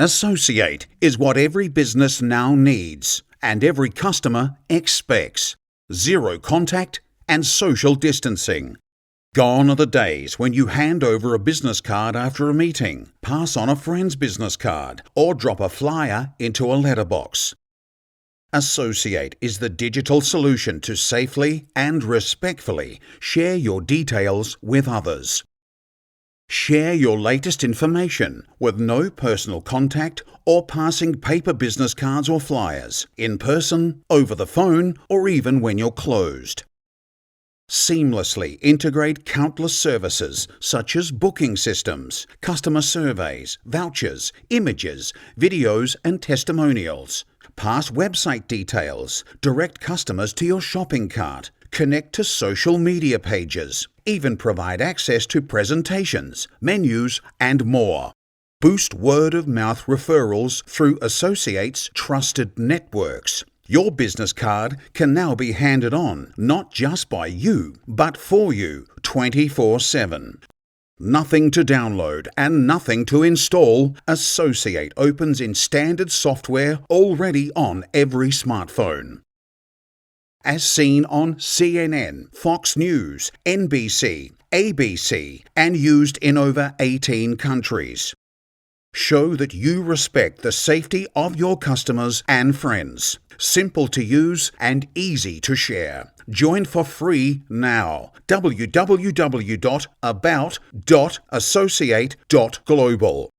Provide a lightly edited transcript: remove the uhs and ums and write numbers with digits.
Associate is what every business now needs and every customer expects. Zero contact and social distancing. Gone are the days when you hand over a business card after a meeting, pass on a friend's business card, or drop a flyer into a letterbox. Associate is the digital solution to safely and respectfully share your details with others. Share your latest information with no personal contact or passing paper business cards or flyers, in person, over the phone, or even when you're closed. Seamlessly integrate countless services such as booking systems, customer surveys, vouchers, images, videos and testimonials. Pass website details, direct customers to your shopping cart, connect to social media pages, even provide access to presentations, menus, and more. Boost word-of-mouth referrals through Associates' trusted networks. Your business card can now be handed on, not just by you, but for you, 24/7. Nothing to download and nothing to install. Associate opens in standard software already on every smartphone. As seen on CNN, Fox News, NBC, ABC, and used in over 18 countries. Show that you respect the safety of your customers and friends. Simple to use and easy to share. Join for free now. www.about.associate.global